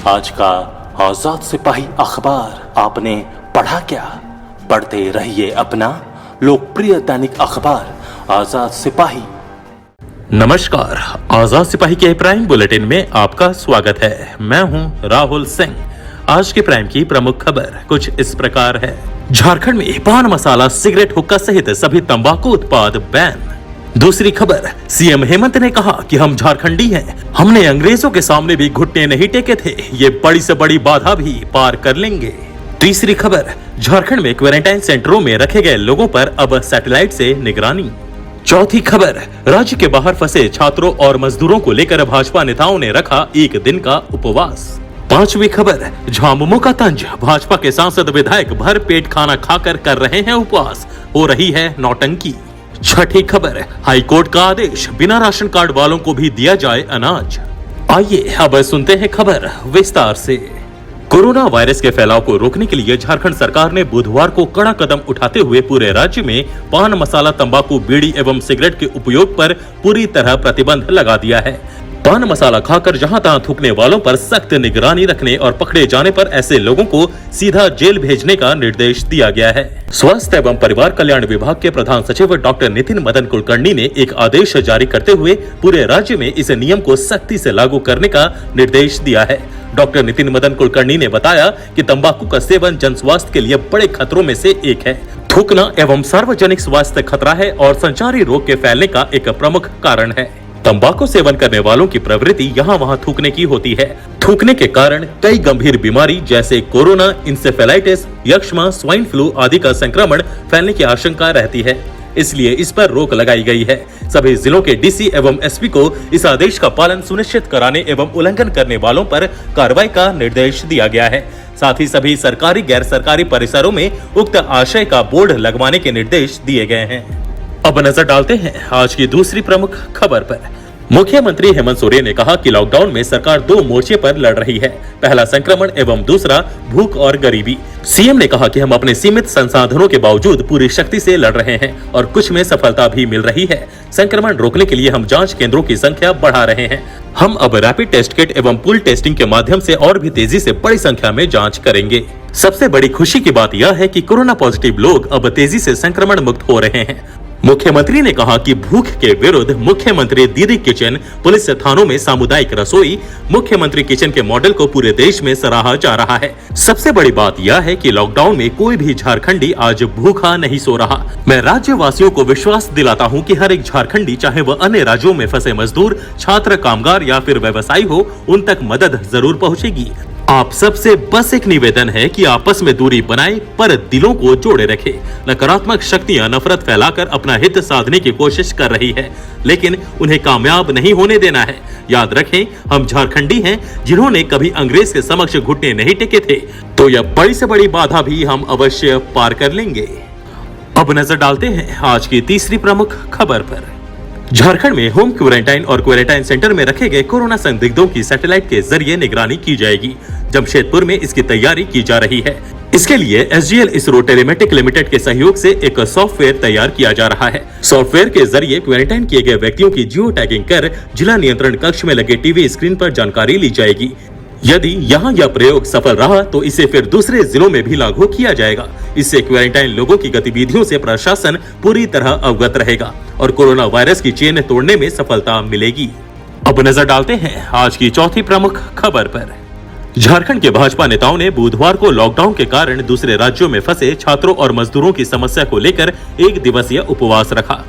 आज का आजाद सिपाही अखबार आपने पढ़ा क्या? पढ़ते रहिए अपना लोकप्रिय दैनिक अखबार आजाद सिपाही। नमस्कार, आजाद सिपाही के प्राइम बुलेटिन में आपका स्वागत है। मैं हूं राहुल सिंह। आज के प्राइम की प्रमुख खबर कुछ इस प्रकार है। झारखंड में पान मसाला, सिगरेट, हुक्का सहित सभी तंबाकू उत्पाद बैन। दूसरी खबर, सीएम हेमंत ने कहा कि हम झारखंडी हैं, हमने अंग्रेजों के सामने भी घुटने नहीं टेके थे, ये बड़ी से बड़ी बाधा भी पार कर लेंगे। तीसरी खबर, झारखंड में क्वारंटाइन सेंटरों में रखे गए लोगों पर अब सैटेलाइट से निगरानी। चौथी खबर, राज्य के बाहर फंसे छात्रों और मजदूरों को लेकर भाजपा नेताओं ने रखा एक दिन का उपवास। पांचवी खबर, झामुमो का तंज, भाजपा के सांसद विधायक भर पेट खाना खाकर कर रहे हैं उपवास, हो रही है नौटंकी। छठी खबर, हाईकोर्ट का आदेश, बिना राशन कार्ड वालों को भी दिया जाए अनाज। आइए अब सुनते हैं खबर विस्तार से। कोरोना वायरस के फैलाव को रोकने के लिए झारखंड सरकार ने बुधवार को कड़ा कदम उठाते हुए पूरे राज्य में पान मसाला, तंबाकू, बीड़ी एवं सिगरेट के उपयोग पर पूरी तरह प्रतिबंध लगा दिया है। पान मसाला खाकर जहां तहां थूकने वालों पर सख्त निगरानी रखने और पकड़े जाने पर ऐसे लोगों को सीधा जेल भेजने का निर्देश दिया गया है। स्वास्थ्य एवं परिवार कल्याण विभाग के प्रधान सचिव डॉक्टर नितिन मदन कुलकर्णी ने एक आदेश जारी करते हुए पूरे राज्य में इस नियम को सख्ती से लागू करने का निर्देश दिया है। डॉक्टर नितिन मदन कुलकर्णी ने बताया कि तंबाकू का सेवन जन स्वास्थ्य के लिए बड़े खतरों में से एक है। थूकना एवं सार्वजनिक स्वास्थ्य खतरा है और संचारी रोग के फैलने का एक प्रमुख कारण है। तंबाकू सेवन करने वालों की प्रवृत्ति यहाँ वहाँ थूकने की होती है। थूकने के कारण कई गंभीर बीमारी जैसे कोरोना, इंसेफेलाइटिस, यक्ष्मा, स्वाइन फ्लू आदि का संक्रमण फैलने की आशंका रहती है। इसलिए इस पर रोक लगाई गई है। सभी जिलों के डीसी एवं एसपी को इस आदेश का पालन सुनिश्चित कराने एवं उल्लंघन करने वालों पर कार्रवाई का निर्देश दिया गया है। साथ ही सभी सरकारी, गैर सरकारी परिसरों में उक्त आशय का बोर्ड लगवाने के निर्देश दिए गए हैं। अब नजर डालते हैं आज की दूसरी प्रमुख खबर पर। मुख्यमंत्री हेमंत सोरेन ने कहा कि लॉकडाउन में सरकार दो मोर्चे पर लड़ रही है, पहला संक्रमण एवं दूसरा भूख और गरीबी। सीएम ने कहा कि हम अपने सीमित संसाधनों के बावजूद पूरी शक्ति से लड़ रहे हैं और कुछ में सफलता भी मिल रही है। संक्रमण रोकने के लिए हम जांच केंद्रों की संख्या बढ़ा रहे हैं। हम अब रैपिड टेस्ट किट एवं पूल टेस्टिंग के माध्यम से और भी तेजी से बड़ी संख्या में जाँच करेंगे। सबसे बड़ी खुशी की बात यह है कि कोरोना पॉजिटिव लोग अब तेजी से संक्रमण मुक्त हो रहे हैं। मुख्यमंत्री ने कहा कि भूख के विरुद्ध मुख्यमंत्री दीदी किचन, पुलिस थानों में सामुदायिक रसोई, मुख्यमंत्री किचन के मॉडल को पूरे देश में सराहा जा रहा है। सबसे बड़ी बात यह है कि लॉकडाउन में कोई भी झारखंडी आज भूखा नहीं सो रहा। मैं राज्यवासियों को विश्वास दिलाता हूं कि हर एक झारखंडी, चाहे वह अन्य राज्यों में फंसे मजदूर, छात्र, कामगार या फिर व्यवसायी हो, उन तक मदद जरूर पहुंचेगी। आप सबसे बस एक निवेदन है कि आपस में दूरी बनाए पर दिलों को जोड़े रखे। नकारात्मक शक्तियां नफरत फैलाकर अपना हित साधने की कोशिश कर रही है, लेकिन उन्हें कामयाब नहीं होने देना है। याद रखें, हम झारखंडी हैं जिन्होंने कभी अंग्रेज के समक्ष घुटने नहीं टेके थे, तो यह बड़ी से बड़ी बाधा भी हम अवश्य पार कर लेंगे। अब नजर डालते हैं आज की तीसरी प्रमुख खबर पर। झारखंड में होम क्वारंटाइन और क्वारंटाइन सेंटर में रखे गए कोरोना संदिग्धों की सैटेलाइट के जरिए निगरानी की जाएगी। जमशेदपुर में इसकी तैयारी की जा रही है। इसके लिए एसजीएल इसरो टेलीमेटिक लिमिटेड के सहयोग से एक सॉफ्टवेयर तैयार किया जा रहा है। सॉफ्टवेयर के जरिए क्वारंटाइन किए गए व्यक्तियों की जियो टैगिंग कर जिला नियंत्रण कक्ष में लगे टीवी स्क्रीन पर जानकारी ली जाएगी। यदि यहाँ यह प्रयोग सफल रहा तो इसे फिर दूसरे जिलों में भी लागू किया जाएगा। इससे क्वारंटाइन लोगों की गतिविधियों से प्रशासन पूरी तरह अवगत रहेगा और कोरोना वायरस की चेन तोड़ने में सफलता मिलेगी। अब नजर डालते हैं आज की चौथी प्रमुख खबर पर। झारखंड के भाजपा नेताओं ने बुधवार को लॉकडाउन के कारण दूसरे राज्यों में फंसे छात्रों और मजदूरों की समस्या को लेकर एक दिवसीय उपवास रखा।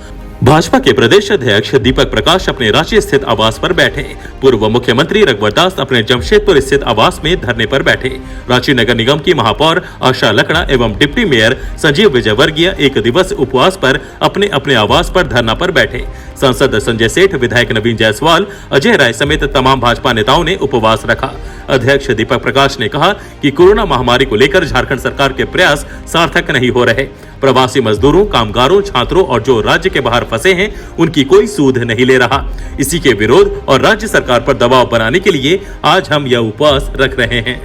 भाजपा के प्रदेश अध्यक्ष दीपक प्रकाश अपने रांची स्थित आवास पर बैठे। पूर्व मुख्यमंत्री रघुवर दास अपने जमशेदपुर स्थित आवास में धरने पर बैठे। रांची नगर निगम की महापौर आशा लकड़ा एवं डिप्टी मेयर संजीव विजयवर्गीय एक दिवसीय उपवास पर अपने अपने आवास पर धरना पर बैठे। सांसद संजय सेठ, विधायक नवीन जायसवाल, अजय राय समेत तमाम भाजपा नेताओं ने उपवास रखा। अध्यक्ष दीपक प्रकाश ने कहा कि कोरोना महामारी को लेकर झारखंड सरकार के प्रयास सार्थक नहीं हो रहे। प्रवासी मजदूरों, कामगारों, छात्रों और जो राज्य के बाहर फंसे हैं, उनकी कोई सूध नहीं ले रहा। इसी के विरोध और राज्य सरकार पर दबाव बनाने के लिए आज हम यह उपवास रख रहे हैं।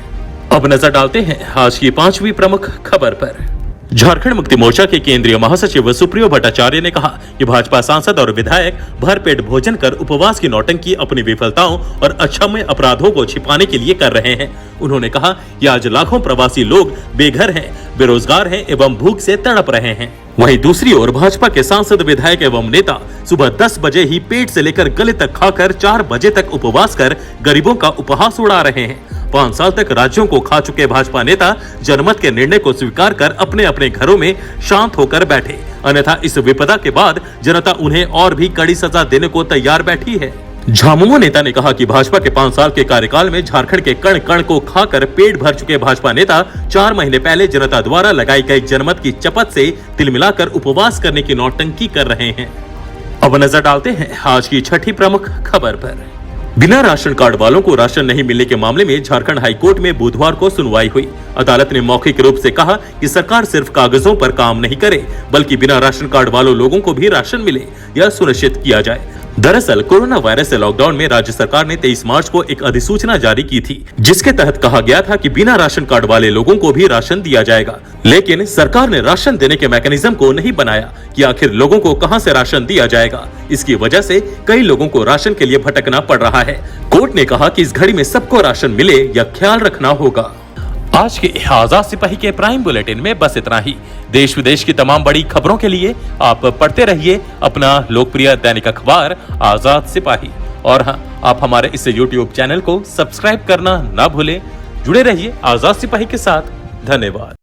अब नजर डालते हैं आज की पांचवी प्रमुख खबर पर। झारखंड मुक्ति मोर्चा के केंद्रीय महासचिव सुप्रियो भट्टाचार्य ने कहा कि भाजपा सांसद और विधायक भरपेट भोजन कर उपवास की नौटंकी अपनी विफलताओं और अक्षम्य अपराधों को छिपाने के लिए कर रहे हैं। उन्होंने कहा कि आज लाखों प्रवासी लोग बेघर हैं, बेरोजगार हैं एवं भूख से तड़प रहे हैं। वहीं दूसरी ओर भाजपा के सांसद, विधायक एवं नेता सुबह 10 बजे ही पेट से लेकर गले तक खाकर 4 बजे तक उपवास कर गरीबों का उपहास उड़ा रहे हैं। 5 साल तक राज्यों को खा चुके भाजपा नेता जनमत के निर्णय को स्वीकार कर अपने अपने घरों में शांत होकर बैठे, अन्यथा इस विपदा के बाद जनता उन्हें और भी कड़ी सजा देने को तैयार बैठी है। झामुमो नेता ने कहा कि भाजपा के 5 साल के कार्यकाल में झारखंड के कण कण को खाकर पेट भर चुके भाजपा नेता 4 महीने पहले जनता द्वारा लगाई गई जनमत की चपत से तिल मिलाकर उपवास करने की नौटंकी कर रहे हैं। अब नजर डालते हैं आज की छठी प्रमुख खबर पर। बिना राशन कार्ड वालों को राशन नहीं मिलने के मामले में झारखंड हाई कोर्ट में बुधवार को सुनवाई हुई। अदालत ने मौखिक रूप से कहा कि सरकार सिर्फ कागजों पर काम नहीं करे, बल्कि बिना राशन कार्ड वालों लोगों को भी राशन मिले, यह सुनिश्चित किया जाए। दरअसल कोरोना वायरस से लॉकडाउन में राज्य सरकार ने 23 मार्च को एक अधिसूचना जारी की थी, जिसके तहत कहा गया था कि बिना राशन कार्ड वाले लोगों को भी राशन दिया जाएगा। लेकिन सरकार ने राशन देने के मैकेनिज्म को नहीं बनाया कि आखिर लोगों को कहां से राशन दिया जाएगा। इसकी वजह से कई लोगों को राशन के लिए भटकना पड़ रहा है। कोर्ट ने कहा कि इस घड़ी में सबको राशन मिले, यह ख्याल रखना होगा। आज के आजाद सिपाही के प्राइम बुलेटिन में बस इतना ही। देश विदेश की तमाम बड़ी खबरों के लिए आप पढ़ते रहिए अपना लोकप्रिय दैनिक अखबार आजाद सिपाही। और हाँ, आप हमारे इस YouTube चैनल को सब्सक्राइब करना ना भूलें। जुड़े रहिए आजाद सिपाही के साथ। धन्यवाद।